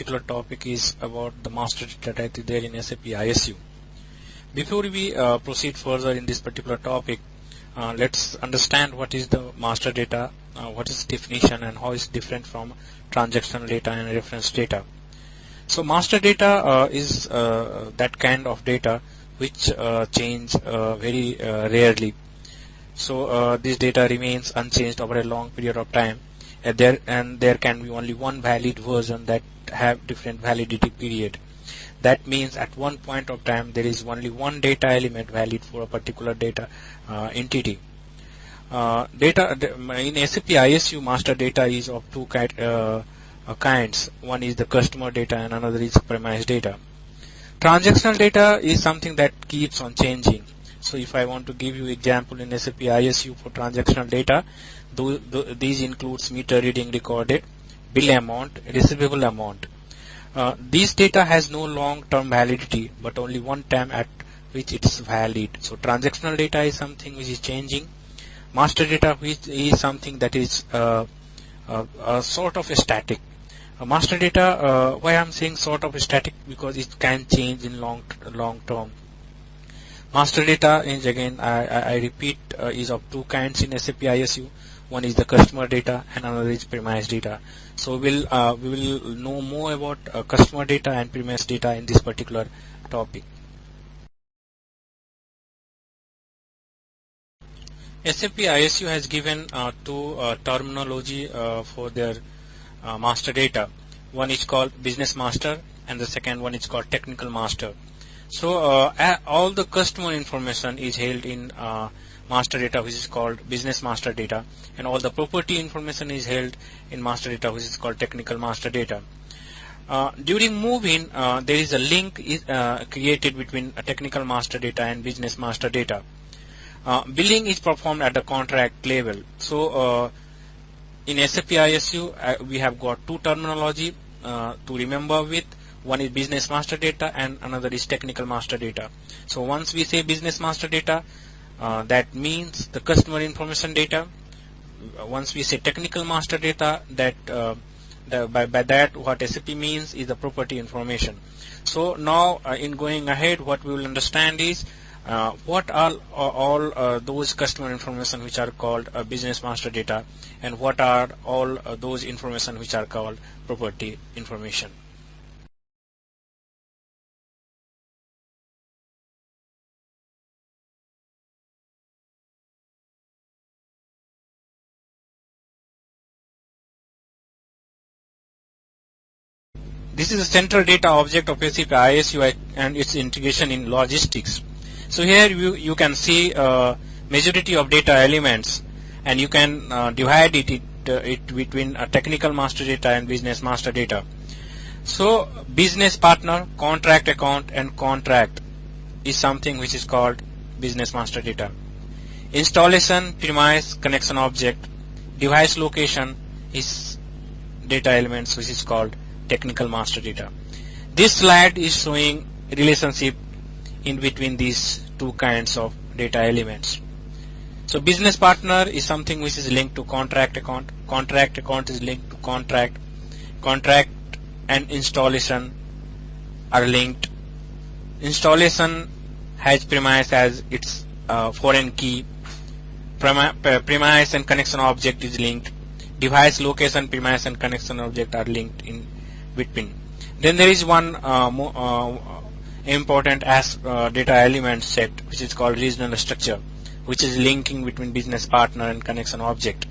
particular topic is about the master data that is there in SAP ISU. Before we proceed further in this particular topic, let's understand what is the master data, what is definition, and how it's different from transactional data and reference data. So master data is that kind of data which change very rarely. So this data remains unchanged over a long period of time, and there can be only one valid version that have different validity period. That means at one point of time there is only one data element valid for a particular data entity. In SAP ISU, master data is of two kinds. One is the customer data and another is premise data. Transactional data is something that keeps on changing. So if I want to give you example in SAP ISU for transactional data, these includes meter reading recorded, bill amount, receivable amount. This data has no long-term validity, but only one time at which it is valid. So transactional data is something which is changing. Master data which is something that is sort of static. Master data, why I'm saying sort of static, because it can change in long term. Master data is, again, I repeat, is of two kinds in SAP ISU. One is the customer data and another is premise data. So we will know more about customer data and premise data in this particular topic. SAP ISU has given two terminology for their master data. One is called business master and the second one is called technical master. So all the customer information is held in master data, which is called business master data, and all the property information is held in master data, which is called technical master data. During move-in, there is a link created between a technical master data and business master data. Billing is performed at the contract level. So in SAP ISU, we have got two terminology to remember with. One is business master data and another is technical master data. So once we say business master data, that means the customer information data. Once we say technical master data, that by that what SAP means is the property information. So now in going ahead, what we will understand is what are all those customer information which are called business master data, and what are all those information which are called property information. This is a central data object of SAP ISU and its integration in logistics. So here you can see majority of data elements, and you can divide it between a technical master data and business master data. So business partner, contract account, and contract is something which is called business master data. Installation, premise, connection object, device location is data elements which is called technical master data. This slide is showing relationship in between these two kinds of data elements. So business partner is something which is linked to contract account. Contract account is linked to contract. Contract and installation are linked. Installation has premise as its foreign key. Premise and connection object is linked. Device location, premise and connection object are linked in between. Then there is one important data element set, which is called regional structure, which is linking between business partner and connection object.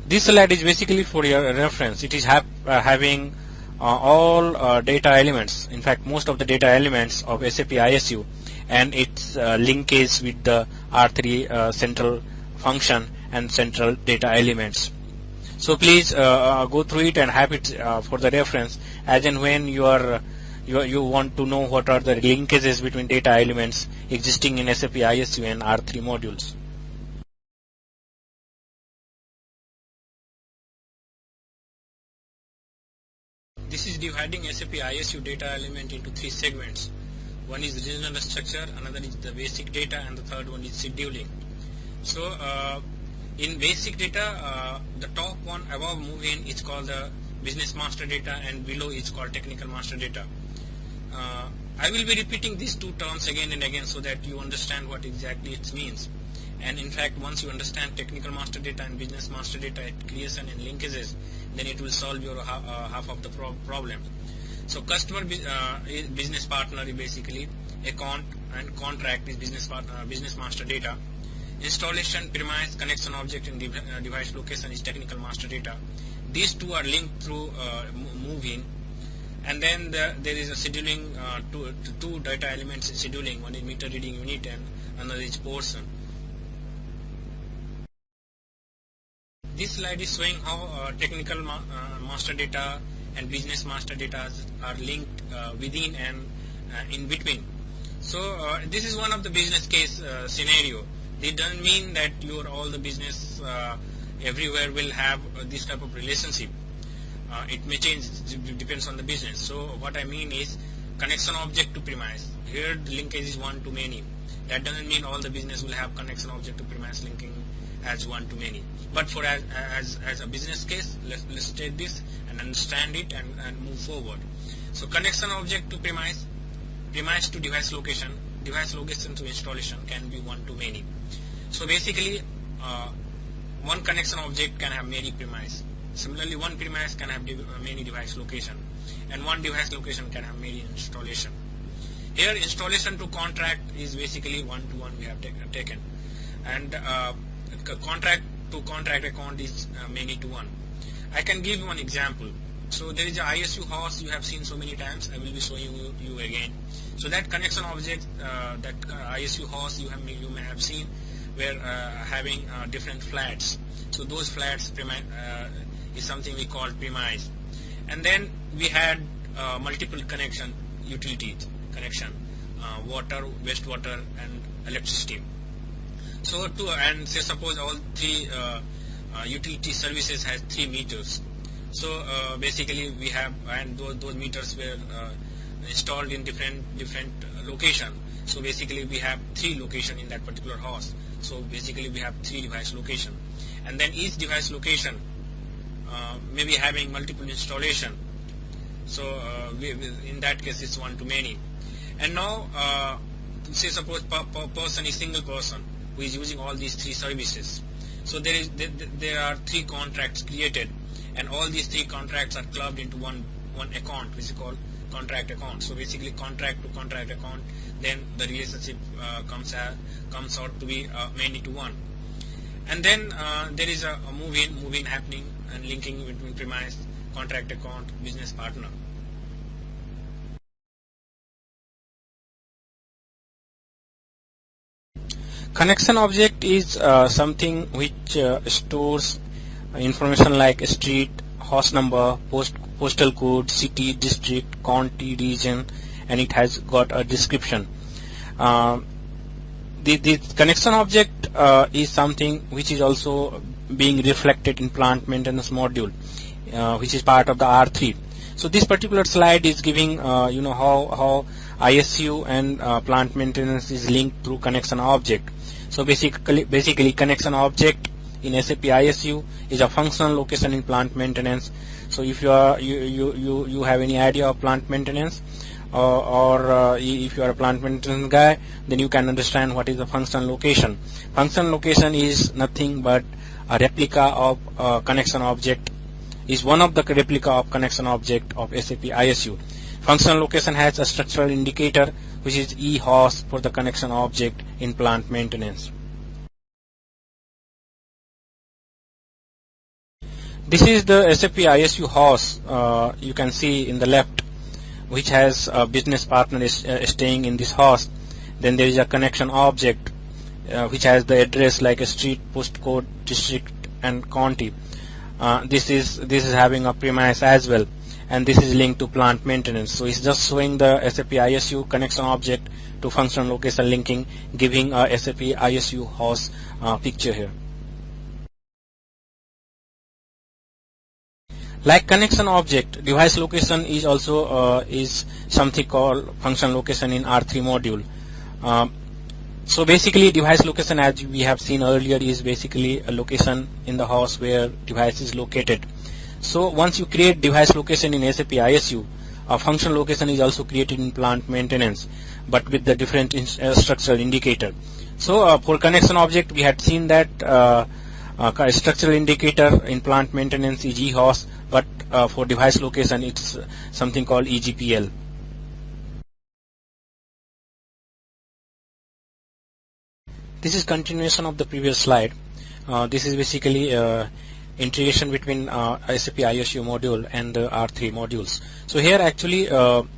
This slide is basically for your reference. It is having all data elements, in fact most of the data elements of SAP ISU, and its linkage with the R3 central function and central data elements. So please go through it and have it for the reference, as and when you want to know what are the linkages between data elements existing in SAP ISU and R3 modules. This is dividing SAP ISU data element into three segments. One is regional structure, another is the basic data, and the third one is scheduling. So in basic data, the top one above move-in is called the business master data, and below is called technical master data. I will be repeating these two terms again and again so that you understand what exactly it means. And in fact, once you understand technical master data and business master data creation and linkages, then it will solve your half of the problem. So customer business partner is basically account, and contract is business master data. Installation, premise, connection object, and device location is technical master data. These two are linked through move-in. And then there is a scheduling, two data elements in scheduling. One is meter reading unit and another is portion. This slide is showing how technical master data and business master data are linked within and in between. So this is one of the business case scenario. It doesn't mean that all the business everywhere will have this type of relationship. It may change, depends on the business. So what I mean is connection object to premise. Here the linkage is one to many. That doesn't mean all the business will have connection object to premise linking as one to many. But for as a business case, let's take this and understand it and move forward. So connection object to premise, premise to device location to installation can be one to many. So basically, one connection object can have many premise. Similarly, one premise can have many device location, and one device location can have many installation. Here, installation to contract is basically one-to-one we have taken, and contract to contract account is many to one. I can give one example. So there is a ISU host you have seen so many times. I will be showing you again. So that connection object, that ISU host you may have seen, were having different flats. So those flats is something we call premise. And then we had multiple connection utilities connection, water, wastewater, and electricity. So and say suppose all three utility services has 3 meters. So basically we have, and those meters were installed in different location. So basically we have 3 location in that particular house. So basically we have 3 device location, and then each device location may be having multiple installation. So in that case it's one to many. And now say suppose person is single person who is using all these 3 services. So there are 3 contracts created, and all these 3 contracts are clubbed into one account, which is called contract account. So basically contract to contract account, then the relationship comes out to be many to one. And then there is a move-in happening and linking between premise, contract account, business partner. Connection object is something which stores information like street, house number, postal code, city, district, county, region, and it has got a description. The connection object is something which is also being reflected in plant maintenance module, which is part of the R3. So this particular slide is giving how ISU and plant maintenance is linked through connection object. So basically connection object in SAP ISU is a functional location in plant maintenance. So if you have any idea of plant maintenance, or if you are a plant maintenance guy, then you can understand what is a functional location. Functional location is nothing but a replica of connection object, is one of the replica of connection object of SAP ISU. Functional location has a structural indicator which is eHOS for the connection object in plant maintenance. This is the SAP ISU host you can see in the left, which has a business partner staying in this host. Then there is a connection object which has the address like a street, postcode, district, and county. This is having a premise as well, and this is linked to plant maintenance. So it's just showing the SAP ISU connection object to functional location linking, giving a SAP ISU host picture here. Like connection object, device location is also is something called function location in R3 module. So basically, device location, as we have seen earlier, is basically a location in the house where device is located. So once you create device location in SAP ISU, a function location is also created in plant maintenance, but with the different structural indicator. So for connection object, we had seen that structural indicator in plant maintenance is EHOS, but for device location, it's something called EGPL. This is continuation of the previous slide. This is basically integration between SAP ISU module and the R3 modules. So here actually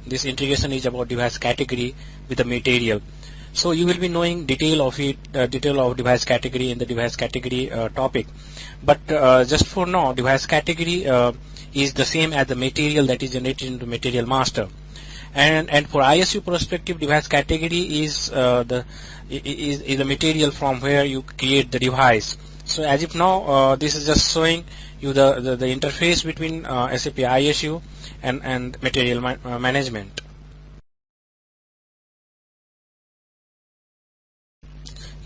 this integration is about device category with the material. So you will be knowing detail of it, detail of device category in the device category topic. But just for now, device category is the same as the material that is generated into material master. And for ISU perspective, device category is the material from where you create the device. So as if now this is just showing you the interface between SAP ISU and material management.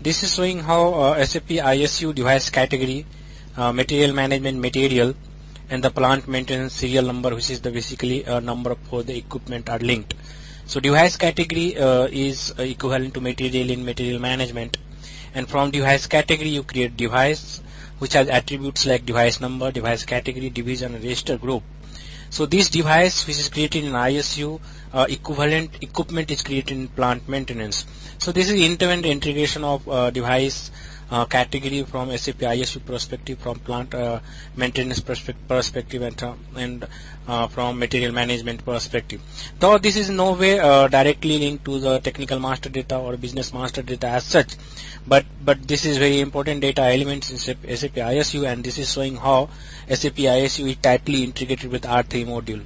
This is showing how SAP ISU device category, material management material, and the plant maintenance serial number, which is the basically number for the equipment, are linked. So device category is equivalent to material in material management, and from device category you create device which has attributes like device number, device category, division, and register group. So this device which is created in ISU, equivalent equipment is created in plant maintenance. So this is end-to-end integration of device category from SAP ISU perspective, from plant maintenance perspective, and from material management perspective. Though this is no way directly linked to the technical master data or business master data as such, but this is very important data elements in SAP ISU, and this is showing how SAP ISU is tightly integrated with R3 module.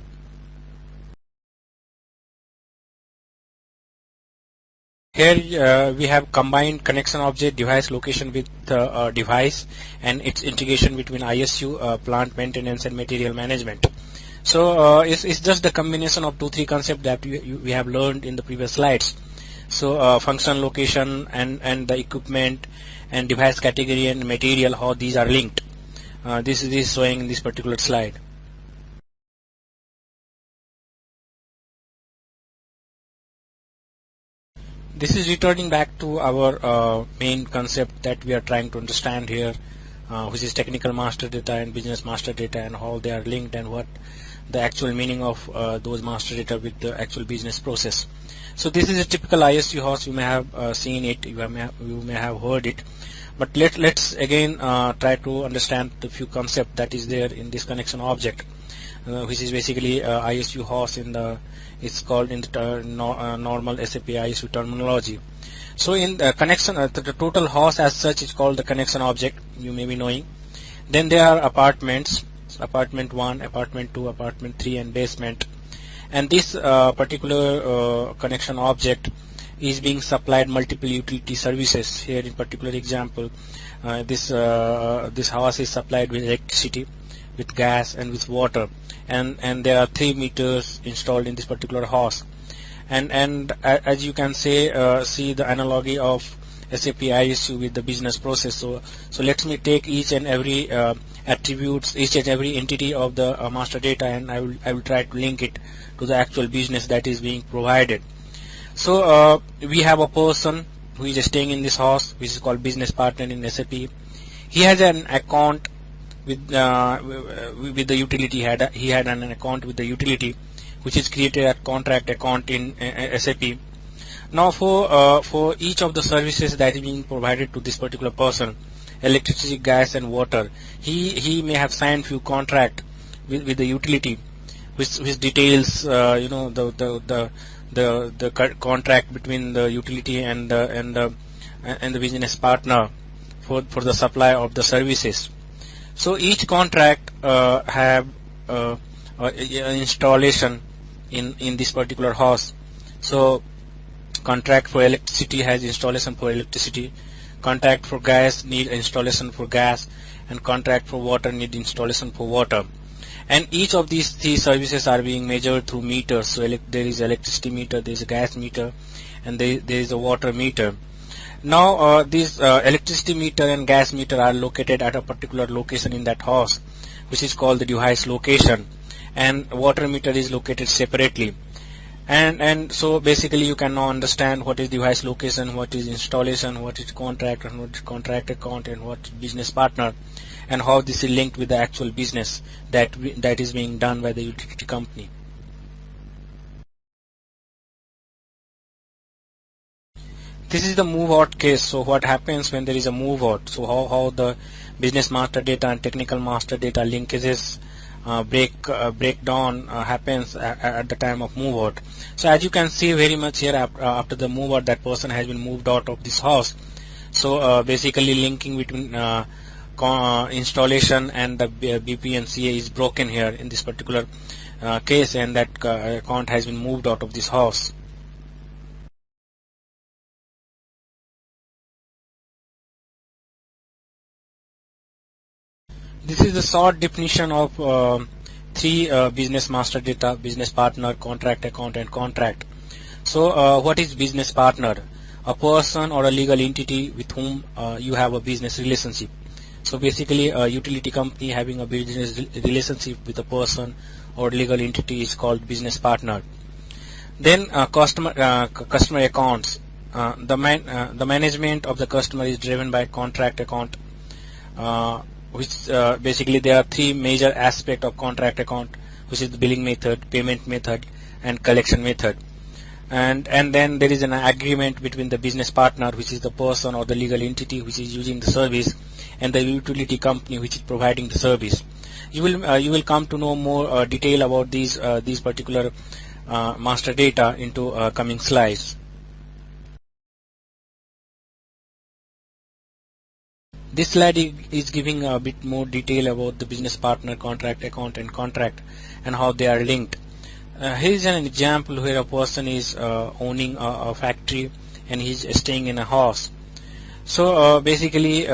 Here we have combined connection object, device location with device, and its integration between ISU, plant maintenance, and material management. So it's just the combination of 2-3 concepts that we have learned in the previous slides. So function location and the equipment and device category and material, how these are linked. This is showing in this particular slide. This is returning back to our main concept that we are trying to understand here, which is technical master data and business master data, and how they are linked, and what the actual meaning of those master data with the actual business process. So this is a typical ISU host. You may have seen it, you may have heard it, but let's again try to understand the few concepts that is there in this connection object, which is basically ISU host it's called in the normal SAP ISU terminology. So in the connection, the total host as such is called the connection object, you may be knowing. Then there are apartments, apartment 1, apartment 2, apartment 3, and basement. And this particular connection object is being supplied multiple utility services. Here in particular example, this house is supplied with electricity, with gas, and with water, and there are 3 meters installed in this particular house. And as you can see the analogy of SAP ISU with the business process. So let me take each and every attributes, each and every entity of the master data, and I will try to link it to the actual business that is being provided. So we have a person who is staying in this house, which is called business partner in SAP. He has an account with the utility. He had an account with the utility, which is created at contract account in SAP. Now for each of the services that is being provided to this particular person, electricity, gas, and water, he may have signed few contract with the utility, which details the contract between the utility and the business partner for the supply of the services. So each contract have installation in this particular house. So contract for electricity has installation for electricity, contract for gas need installation for gas, and contract for water need installation for water. And each of these three services are being measured through meters. So there is electricity meter, there is a gas meter, and there is a water meter. Now these electricity meter and gas meter are located at a particular location in that house, which is called the device location, and water meter is located separately. And so basically you can now understand what is device location, what is installation, what is contract, and what is contract account, and what is business partner, and how this is linked with the actual business that is being done by the utility company. This is the move out case. So what happens when there is a move out? So how the business master data and technical master data linkages breakdown happens at the time of move out. So as you can see very much here, after the move out, that person has been moved out of this house. So basically linking between installation and the BP and CA is broken here in this particular case, and that account has been moved out of this house. This is the short definition of three business master data: business partner, contract account, and contract. So what is business partner? A person or a legal entity with whom you have a business relationship. So basically a utility company having a business relationship with a person or legal entity is called business partner. Then customer accounts. The management of the customer is driven by contract account, which basically there are three major aspects of contract account, which is the billing method, payment method, and collection method. And then there is an agreement between the business partner, which is the person or the legal entity which is using the service, and the utility company which is providing the service. You will come to know more detail about these particular master data into coming slides. This slide is giving a bit more detail about the business partner, contract account, and contract, and how they are linked. Here is an example where a person is owning a factory and he is staying in a house. So basically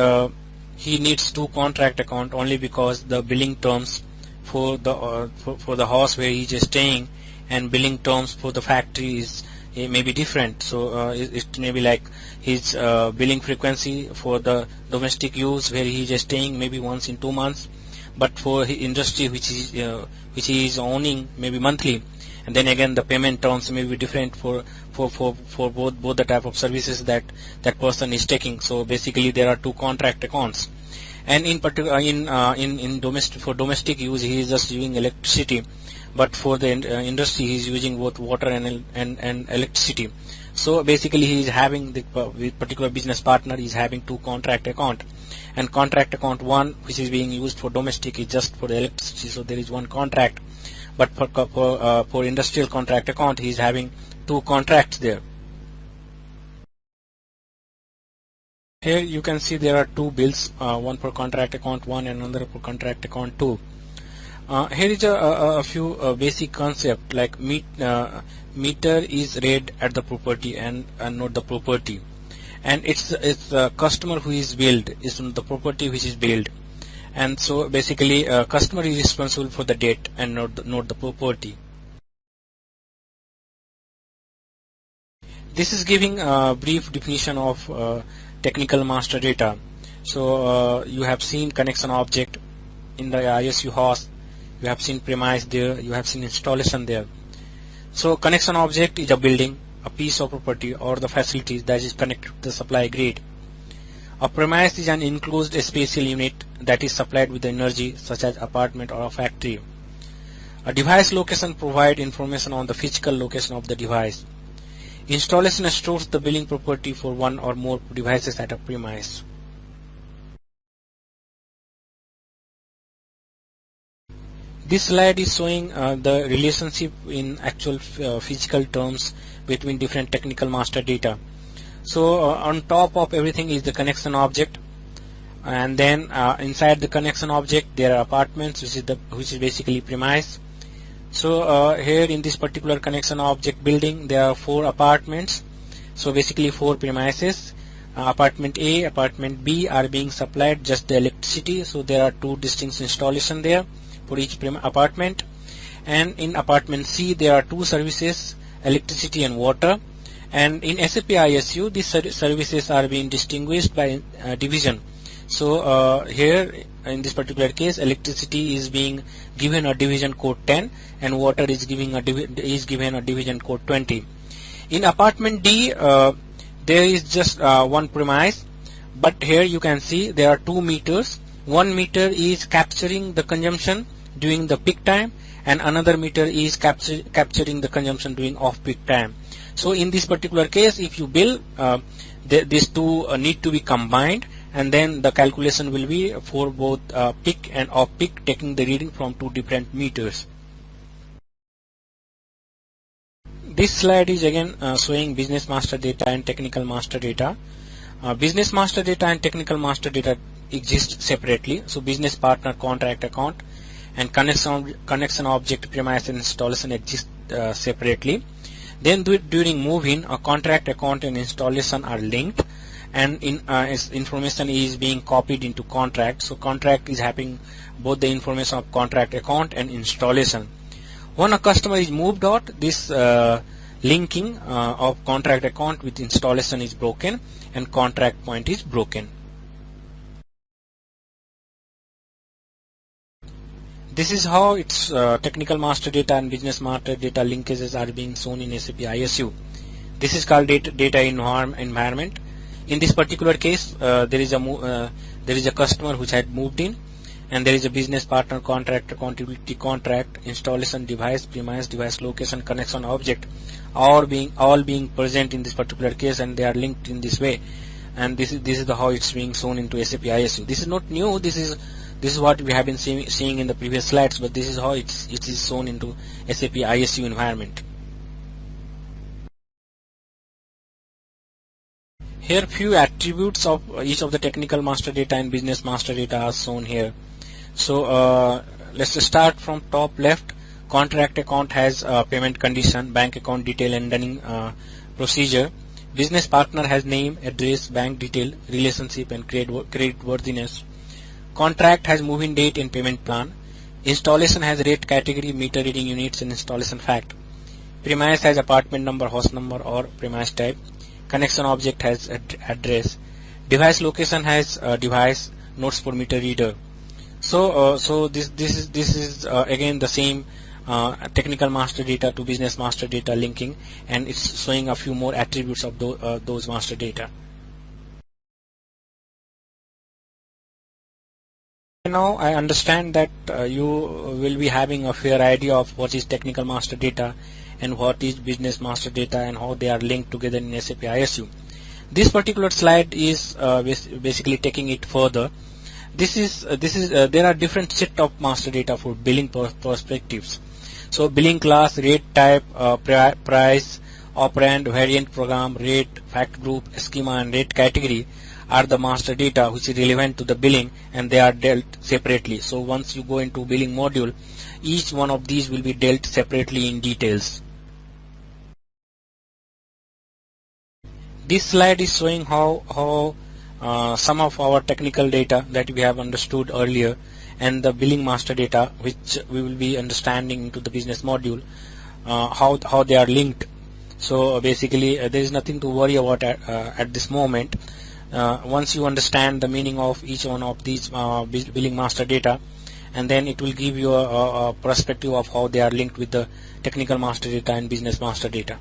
he needs two contract account only because the billing terms for the house where he is staying and billing terms for the factory may be different. So it may be like his billing frequency for the domestic use where he is staying maybe once in 2 months, but for his industry which he is owning maybe monthly. And then again the payment terms may be different for both the type of services that person is taking. So basically there are two contract accounts, and in particular in domestic use he is just using electricity, but for the industry he is using both water and electricity. So basically he is having the particular business partner is having two contract account, and contract account one which is being used for domestic is just for the electricity, so there is one contract. But for industrial contract account he is having two contracts there. Here you can see there are two bills, one for contract account 1 and another for contract account 2. Here is a few basic concept, like meter is read at the property and not the property, and it's the customer who is billed, is the property which is billed, and so basically customer is responsible for the debt and not the property. This is giving a brief definition of technical master data. So you have seen connection object in the ISU host, you have seen premise there, you have seen installation there. So connection object is a building, a piece of property, or the facilities that is connected to the supply grid. A premise is an enclosed spatial unit that is supplied with energy, such as apartment or a factory. A device location provides information on the physical location of the device. Installation stores the billing property for one or more devices at a premise. This slide is showing the relationship in actual physical terms between different technical master data. So on top of everything is the connection object, and then inside the connection object there are apartments, which is basically premise. So here in this particular connection object building there are 4 apartments, so basically 4 premises. Apartment A, apartment B are being supplied just the electricity, so there are 2 distinct installation there. for each apartment. And in apartment C there are two services, electricity and water. And in SAP ISU these services are being distinguished by division. So here in this particular case, electricity is being given a division code 10 and water is given a division code 20. In apartment D there is just one premise, but here you can see there are 2 meters. 1 meter is capturing the consumption during the peak time and another meter is capturing the consumption during off-peak time. So in this particular case, if you bill, these two need to be combined, and then the calculation will be for both peak and off-peak, taking the reading from two different meters. This slide is again showing business master data and technical master data. Business master data and technical master data exist separately. So business partner, contract account, and connection object, premise, and installation exist separately. Then during move-in, a contract account and installation are linked, and information is being copied into contract. So contract is having both the information of contract account and installation. When a customer is moved out, this linking of contract account with installation is broken and contract point is broken. This is how its technical master data and business master data linkages are being shown in SAP ISU. This is called data environment. In this particular case, there is a customer which had moved in, and there is a business partner, contract, accountability, contract, installation, device, premise, device location, connection object, all being present in this particular case, and they are linked in this way. And this is how it's being shown into SAP ISU. This is not new. This is what we have been seeing in the previous slides, but this is how it is shown into SAP ISU environment. Here few attributes of each of the technical master data and business master data are shown here. So let's start from top left. Contract account has payment condition, bank account detail, and running procedure. Business partner has name, address, bank detail, relationship, and credit worthiness. Contract has move-in date and payment plan. Installation has rate category, meter reading units, and installation fact. Premise has apartment number, house number, or premise type. Connection object has address. Device location has device, notes for meter reader. So this is again the same technical master data to business master data linking, and it's showing a few more attributes of those master data. Now I understand that you will be having a fair idea of what is technical master data and what is business master data and how they are linked together in SAP ISU. This particular slide is basically taking it further. There are different set of master data for billing perspectives. So billing class, rate type, price, operand, variant program, rate, fact group, schema, and rate category are the master data which is relevant to the billing, and they are dealt separately. So once you go into billing module, each one of these will be dealt separately in details. This slide is showing how some of our technical data that we have understood earlier and the billing master data which we will be understanding into the business module, how they are linked. So basically there is nothing to worry about at this moment. Once you understand the meaning of each one of these billing master data, and then it will give you a perspective of how they are linked with the technical master data and business master data.